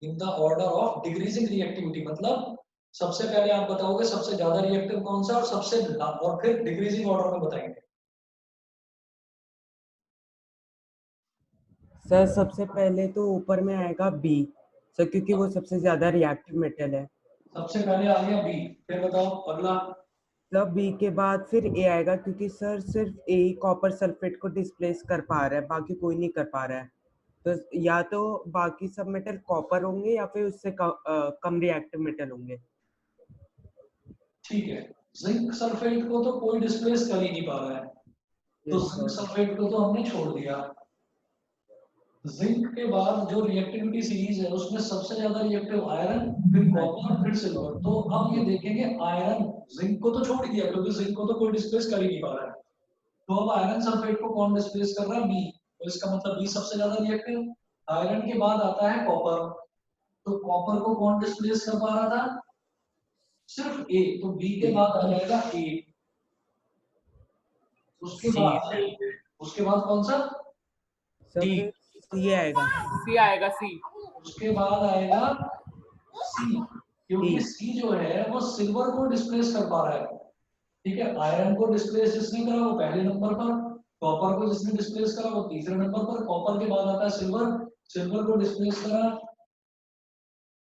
Speaker 1: In the order of decreasing reactivity मतलब सबसे पहले आप बताओगे सबसे ज्यादा रिएक्टिव कौन सा और सबसे, और फिर डिक्रीजिंग ऑर्डर में बताएंगे।
Speaker 13: सर सबसे पहले तो ऊपर में आएगा बी सर, क्योंकि वो सबसे ज्यादा रिएक्टिव मेटल है।
Speaker 1: सबसे पहले आ गया बी, फिर बताओ अगला।
Speaker 13: तब बी के बाद फिर ए आएगा, क्योंकि सर सिर्फ ए कॉपर सल्फेट को डिस्प्लेस कर पा रहा है, बाकी कोई नहीं कर पा रहा है। तो या तो बाकी सब मेटल कॉपर होंगे या फिर उससे कम रिएक्टिव मेटल होंगे।
Speaker 1: ठीक है, जिंक सल्फेट को तो कोई डिस्प्लेस कर ही नहीं पा रहा है, तो जिंक सल्फेट को तो हमने छोड़ दिया। जिंक के बाद जो रिएक्टिविटी सीरीज है उसमें सबसे ज्यादा रिएक्टिव आयरन, फिर कॉपर, फिर सिल्वर। तो अब ये देखेंगे आयरन, जिंक को तो छोड़ ही दिया क्योंकि जिंक को तो कोई डिस्प्लेस कर ही नहीं पा रहा है। तो अब आयरन सल्फेट को कौन डिस्प्लेस कर रहा है? बी। तो इसका मतलब बी सबसे ज्यादा रिएक्टिव। आयरन के बाद आता है कॉपर, तो कॉपर को कौन डिस्प्लेस कर पा रहा था? सिर्फ ए, तो बी के बाद आ जाएगा ए। उसके बाद कौन सा?
Speaker 13: सी आएगा।
Speaker 9: सी आएगा, सी।
Speaker 1: उसके बाद आएगा सी, क्योंकि सी जो है वो सिल्वर को डिस्प्लेस कर पा रहा है। ठीक है, आयरन को डिस्प्लेस जिसने करा वो पहले नंबर पर, कॉपर को जिसने डिस्प्लेस करा वो तीसरे नंबर पर, कॉपर के बाद आता है सिल्वर, सिल्वर को डिस्प्लेस करा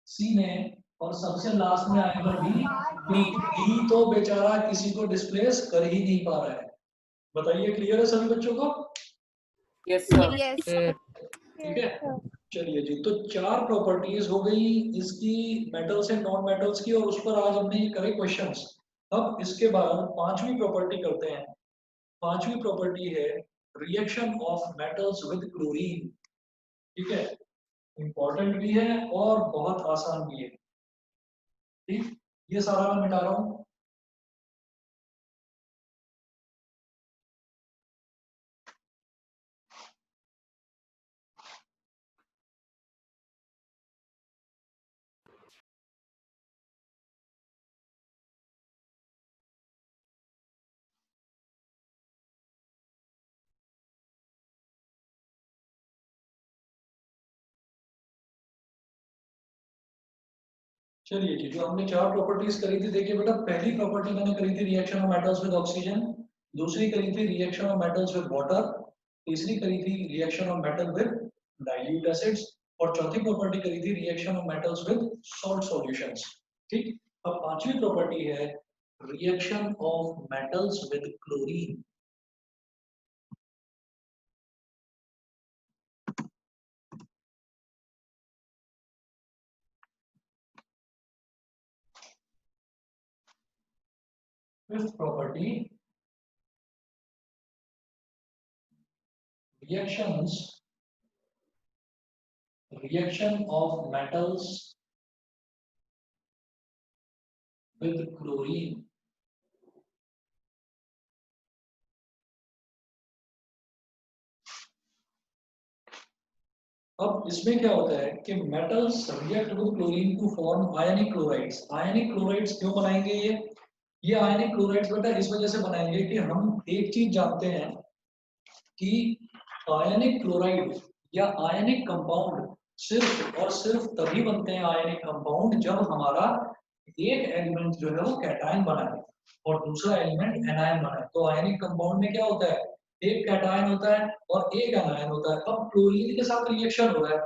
Speaker 1: सी ने, और सबसे लास्ट में आएगा बी। बी तो बेचारा किसी को डिस्प्लेस कर ही नहीं पा रहा है। बताइए, क्लियर है सभी बच्चों को?
Speaker 9: Yes sir.
Speaker 1: ठीक है, चलिए जी। तो 4 प्रॉपर्टीज हो गई इसकी, मेटल्स एंड नॉन मेटल्स की, और उस पर आज हमने ये करे क्वेश्चंस। अब इसके बाद 5वीं प्रॉपर्टी करते हैं। 5वीं प्रॉपर्टी है reaction of metals with chlorine. ठीक है, इंपॉर्टेंट भी है और बहुत आसान भी है। ठीक, ये सारा मैं मिटा रहा हूं। चलिए जी, जो हमने 4 प्रॉपर्टीज करी थी, देखिए बेटा, पहली प्रॉपर्टी मैंने करी थी reaction of metals with oxygen, दूसरी करी थी reaction of metals with water, तीसरी करी थी reaction of metal with dilute acids, और चौथी प्रॉपर्टी करी थी reaction of metals with salt solutions. ठीक, अब 5वीं प्रॉपर्टी है reaction of metals with chlorine. Fifth property, reaction of metals with chlorine। अब इसमें क्या होता है कि metals react with chlorine to form ionic chlorides. Ionic chlorides क्यों बनाएंगे ये आयनिक क्लोराइड्स बेटा इस वजह से बनाएंगे कि हम एक चीज जानते हैं कि आयनिक क्लोराइड या आयनिक कंपाउंड सिर्फ और सिर्फ तभी बनते हैं आयनिक कंपाउंड जब हमारा एक एलिमेंट जो है वो कैटायन बनाए और दूसरा एलिमेंट एनायन बनाए। तो आयनिक कंपाउंड में क्या होता है, एक कैटायन होता है और एक एनायन होता है। अब क्लोरीन के साथ रिएक्शन हो रहा है,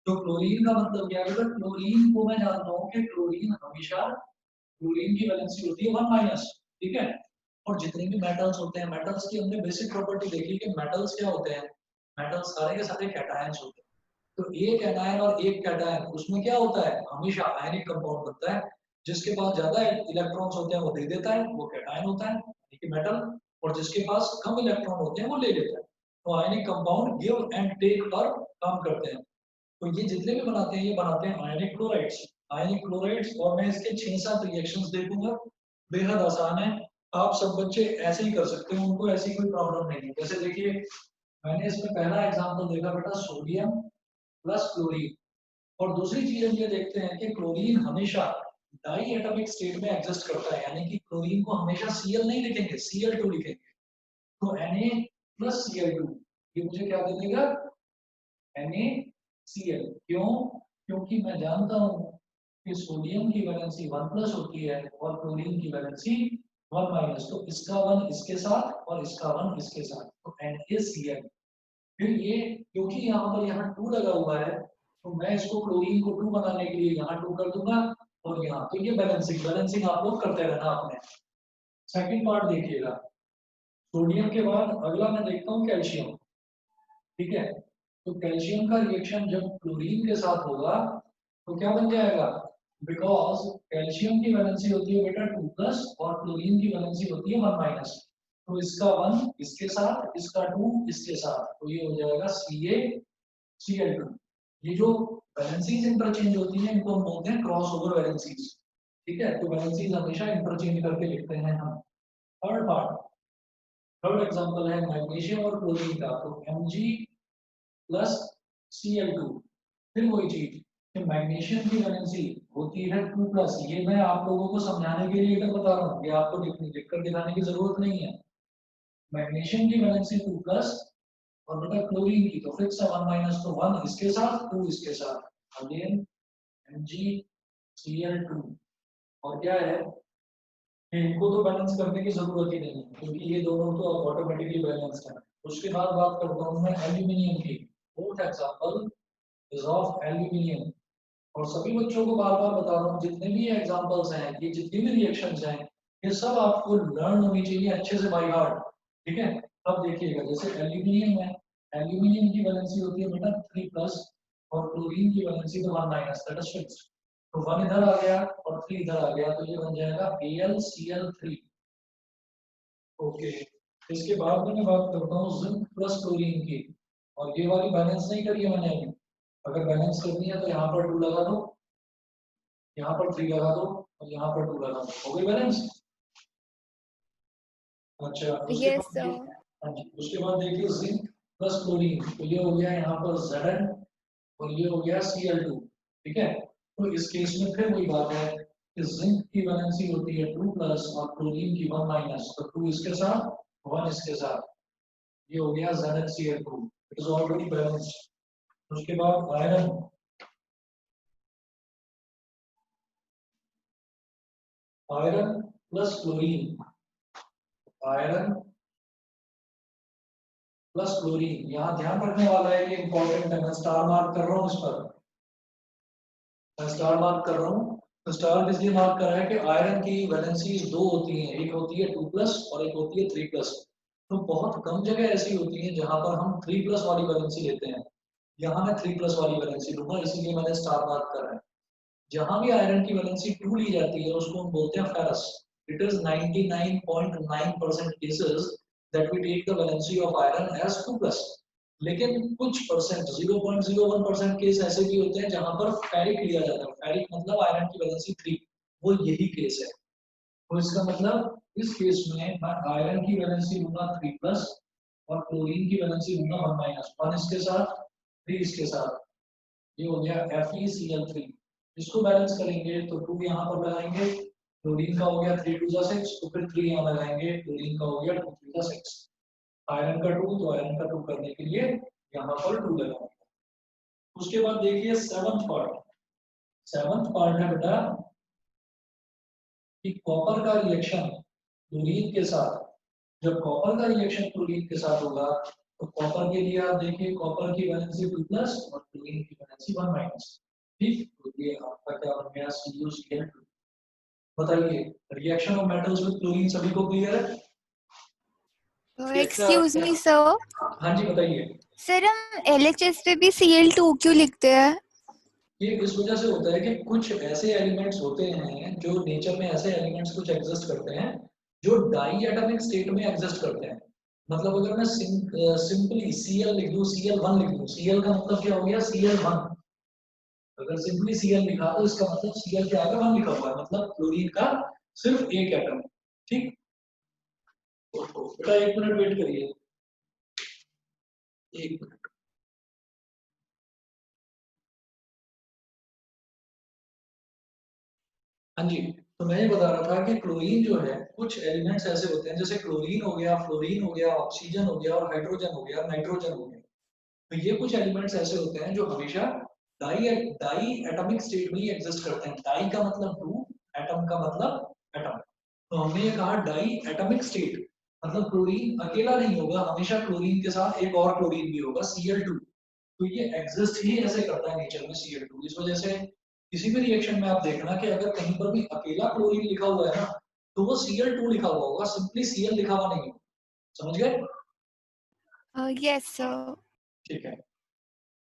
Speaker 1: तो क्लोरीन का मतलब क्या है, अगर क्लोरीन को मैं जानता हूँ कि क्लोरीन हमेशा, क्लोरीन की वैलेंसी होती है 1-, ठीक है। और जितने भी मेटल्स होते हैं, मेटल्स की हमने बेसिक प्रॉपर्टी देखी कि मेटल्स क्या होते हैं, मेटल्स सारे के सारे कैटायंस होते हैं। तो एक एनायन और एक कैटायन, उसमें क्या होता है, हमेशा आयनिक कंपाउंड बनता है। जिसके पास ज्यादा इलेक्ट्रॉन्स होते हैं वो दे देता है, वो कैटायन होता है यानी कि मेटल, और जिसके पास कम इलेक्ट्रॉन होते हैं वो ले लेता है। तो ionic compound give and take पर काम करते हैं। तो ये जितने भी बनाते हैं ये बनाते हैं आयनिक क्लोराइड्स। आयनिक क्लोराइड्स, और मैं इसके 6-7 रिएक्शंस देखूंगा, बेहद आसान है, आप सब बच्चे ऐसे ही कर सकते हो, उनको ऐसी कोई प्रॉब्लम नहीं है। जैसे देखिए मैंने इसमें पहला एग्जांपल देखा बेटा, सोडियम प्लस क्लोरीन। और दूसरी चीज हम ये देखते हैं कि क्लोरीन हमेशा डाई एटॉमिक स्टेट में एग्जिस्ट करता है, यानी कि क्लोरीन को हमेशा Cl नहीं लिखेंगे, Cl2 लिखेंगे। तो Na प्लस Cl2 ये मुझे क्या दे देगा, NaCl। क्यों? क्योंकि मैं जानता हूं कि सोडियम की वैलेंसी 1+ होती है और क्लोरीन की वैलेंसी 1-। तो इसका 1 इसके साथ और इसका 1 इसके साथ, तो NaCl। फिर ये क्योंकि यहाँ पर यहाँ 2 लगा हुआ है, तो मैं इसको क्लोरीन को 2 बनाने के लिए यहाँ 2 कर दूंगा और यहाँ, तो ये बैलेंसिंग आप लोग करते रहना आपने। सेकंड पार्ट देखिएगा, सोडियम के बाद अगला मैं देखता हूँ कैल्शियम, ठीक है। तो कैल्शियम का रिएक्शन जब क्लोरीन के साथ होगा तो क्या बन जाएगा, बिकॉज कैल्शियम की वैलेंसी होती है बेटा 2+ और क्लोरीन की वैलेंसी होती है 1-। तो इसका 1 इसके साथ, इसका 2 इसके साथ, तो ये हो जाएगा CaCl2। ये जो वैलेंसीज इंटरचेंज होती हैं इनको हम बोलते हैं क्रॉस ओवर वैलेंसीज, ठीक है। तो वैलेंसीज हमेशा इंटरचेंज करके लिखते हैं हम। थर्ड पार्ट, थर्ड एग्जांपल है मैग्नीशियम और क्लोरीन का, तो Mg+Cl2। फिर वही चीज कि मैग्नीशियम की वैलेंसी होती है 2+। ये मैं आप लोगों को समझाने के लिए इधर बता रहा हूँ, ये आपको लिखकर दिखाने की जरूरत नहीं है। मैग्नीशियम की वैलेंसी 2+ और बेटा क्लोरीन की तो फिक्स है 1-। तो 1 इसके साथ 2 इसके साथ, अगेन MgCl2। और क्या है, इनको तो बैलेंस करने की जरूरत ही नहीं है क्योंकि ये दोनों तो ऑटोमेटिकली बैलेंस्ड है। उसके बाद बात करता हूँ मैं एल्यूमिनियम की। Fourth example is of aluminium. और सभी बच्चों को बार बार बता रहा हूँ, जितने भी एग्जांपल्स हैं, ये जितनी भी रिएक्शंस हैं, ये सब आपको लर्न होनी चाहिए अच्छे से बाय हार्ट, ठीक है। अब देखिएगा जैसे एल्यूमिनियम है, एल्यूमिनियम की वैलेंसी होती है बेटा 3+ और क्लोरीन की वैलेंसी तो 1-, दैट इज फिक्स्ड। तो 1 इधर आ गया और 3 इधर आ गया, तो ये बन जाएगा AlCl3। ओके, इसके बाद में मैं बात करता हूँ जिंक प्लस क्लोरीन की। और ये वाली बैलेंस नहीं करी है मैंने अभी, अगर बैलेंस करनी है तो यहाँ पर 2 लगा दो, यहाँ पर 3 लगा दो और यहाँ पर 2 लगा दो, हो गई बैलेंस। अच्छा उसके बाद देखिए जिंक प्लस क्लोरीन, तो ये हो गया यहाँ पर Zn और ये हो गया Cl2, ठीक है। तो इस केस में फिर वही बात है कि जिंक की वैलेंसी होती है 2+ और क्लोरीन की 1-, तो 2 इसके साथ 1 इसके साथ, ये हो गया ZnCl2, it is already balanced. उसके बाद iron, iron plus chlorine, iron plus chlorine, यहाँ ध्यान रखने वाला है, ये इंपॉर्टेंट है, मैं स्टार मार्क कर रहा हूँ इस पर, मैं स्टार मार्क कर रहा हूँ। तो स्टार इसलिए मार्क कर रहा है कि आयरन की वैलेंसी 2 होती हैं, एक होती है 2+ और एक होती है 3+। तो बहुत कम जगह ऐसी होती है जहां पर हम 3+ वाली वैलेंसी लेते हैं, यहाँ मैं 3+ वाली वैलेंसी लूंगा, इसीलिए मैंने स्टार मार्क कर रहा है। जहां भी आयरन की वैलेंसी 2 ली जाती है उसको हम बोलते हैं ferrous. It is 99.9% cases that we take the valency of iron as 2+। लेकिन कुछ परसेंट 0.01% केस ऐसे भी होते हैं जहां पर फेरिक लिया जाता है। फेरिक मतलब आयरन की वैलेंसी 3, वो यही केस है। तो इसका मतलब इस केस में मैं आयरन की वैलेंसी लूंगा 3+ और क्लोरीन की वैलेंसी लूंगा 1-, 1 इसके साथ 3 इसके साथ, ये हो गया FeCl3। इसको बैलेंस करेंगे तो 2 यहाँ पर लगाएंगे, क्लोरीन का हो गया 3 2 6, तो फिर 3 यहाँ लगाएंगे, क्लोरीन का हो गया 2 3 6, आयरन का 2, तो आयरन का 2 करने के लिए यहाँ पर 2 लगाएंगे। उसके बाद देखिए सेवंथ पार्ट है बेटा कि कॉपर का रिएक्शन क्लोरीन के साथ, जब कॉपर का रिएक्शन क्लोरीन के साथ होगा तो कॉपर के लिए आप देखिए कॉपर की वैलेंसी 2+ और क्लोरीन की वैलेंसी 1-। ठीक, तो ये आपका क्या बन गया CuCl2। बताइए reaction of metals with chlorine सभी को क्लियर है?
Speaker 4: Excuse me sir.
Speaker 1: हाँ जी बताइए।
Speaker 4: सर हम LHS पे भी Cl2 क्यों लिखते हैं?
Speaker 1: ये इस वजह से होता है कि कुछ ऐसे एलिमेंट्स होते हैं जो नेचर में ऐसे एलिमेंट्स कुछ एग्जिस्ट करते हैं जो डाई एटॉमिक स्टेट में एग्जिस्ट करते हैं। मतलब अगर मैं सिंपली Cl लिख दूं, Cl1 लिख दूं, Cl का मतलब क्या हो गया Cl1। अगर सिंपली Cl लिखा तो इसका मतलब Cl के आगे 1 लिखा हुआ है, मतलब क्लोरीन का सिर्फ एक एटम। ठीक, तो बेटा 1 मिनट वेट करिए, 1 मिनट। हाँ जी, तो मैं ये बता रहा था कि क्लोरीन जो है कुछ एलिमेंट्स ऐसे होते हैं जैसे क्लोरीन हो गया, फ्लोरीन हो गया, ऑक्सीजन हो गया और हाइड्रोजन हो गया, नाइट्रोजन हो गया। तो ये कुछ एलिमेंट्स ऐसे होते हैं जो हमेशा डाई एटॉमिक स्टेट में ही एग्जिस्ट करते हैं। डाई का मतलब 2, एटम का मतलब एटम। तो हमने ये कहा डाई एटॉमिक स्टेट मतलब क्लोरीन अकेला नहीं होगा, हमेशा क्लोरीन के साथ एक और क्लोरीन भी होगा Cl2। तो ये एग्जिस्ट ही ऐसे करता है नेचर में Cl2। इस वजह से किसी भी रिएक्शन में आप देखना कि अगर कहीं पर भी अकेला क्लोरीन लिखा हुआ है ना तो वो Cl2 लिखा हुआ होगा, सिंपली Cl लिखा हुआ नहीं होगा। समझ गए?
Speaker 4: Yes sir.
Speaker 1: ठीक है।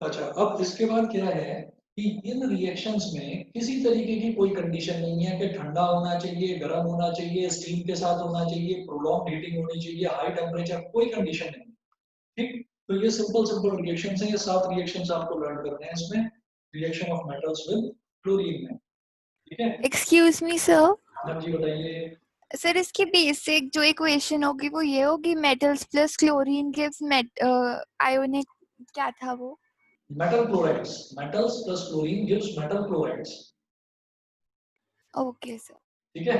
Speaker 1: अच्छा, अब इसके बाद क्या है कि इन रिएक्शंस में किसी तरीके की कोई कंडीशन नहीं है कि ठंडा होना चाहिए, गर्म होना चाहिए, स्टीम के साथ होना चाहिए, प्रोलॉन्ग हीटिंग होनी चाहिए, हाई टेम्परेचर, कोई कंडीशन नहीं। ठीक, तो ये सिंपल रिएक्शंस हैं। ये 7 रिएक्शंस आपको लर्न करने हैं इसमें, reaction of metals with chlorine में। ठीक है?
Speaker 4: Excuse me sir.
Speaker 1: हाँ जी बताइए।
Speaker 4: सर इसकी बेसिक जो इक्वेशन होगी वो ये होगी metals plus chlorine gives ionic, क्या था वो?
Speaker 1: Metal chlorides, metals plus chlorine gives metal chlorides.
Speaker 4: Okay sir.
Speaker 1: ठीक है,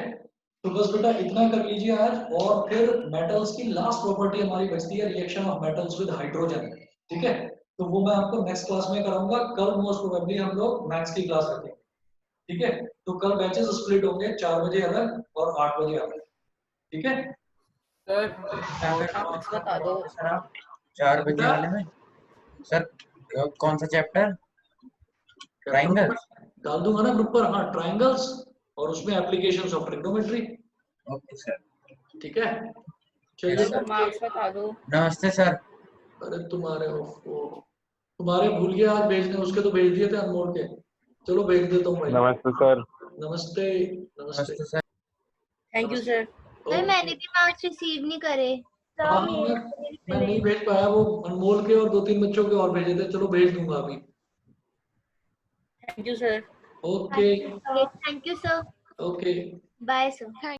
Speaker 1: तो बस बेटा इतना कर लीजिए आज। और फिर मेटल्स की लास्ट प्रॉपर्टी हमारी बचती है reaction of metals with hydrogen. ठीक है, तो वो मैं आपको नेक्स्ट क्लास में कराऊंगा। कल मोस्ट प्रोबेबली हम लोग मैथ्स की क्लास रखेंगे। ठीक है, तो कल बैचेस स्प्लिट होंगे, 4 बजे अलग और 8 बजे अलग। ठीक है
Speaker 11: सर
Speaker 2: बता दो।
Speaker 11: 4 बजे वाले में सर कौन सा चैप्टर? ट्रायंगल
Speaker 1: डाल दूंगा ना ग्रुप पर। हाँ, ट्रायंगल्स और उसमें applications of trigonometry.
Speaker 11: Okay sir.
Speaker 1: ठीक है, चलिए।
Speaker 2: मार्क्स बता दो।
Speaker 11: नमस्ते सर।
Speaker 1: अरे तुम्हारे भूल गया आज भेजने, उसके तो भेज दिए थे अनमोल के। चलो भेज देता हूँ भाई।
Speaker 14: नमस्ते सर।
Speaker 1: नमस्ते नमस्ते
Speaker 11: sir.
Speaker 2: Thank you sir.
Speaker 8: Sir मैंने भी मार्क्स रिसीव नहीं करे।
Speaker 1: हाँ, मैं नहीं भेज पाया, वो अनमोल के और 2-3 बच्चों के और भेजे थे। चलो भेज दूंगा अभी।
Speaker 2: Thank you sir.
Speaker 1: Okay
Speaker 8: thank you sir.
Speaker 1: Okay
Speaker 8: bye sir.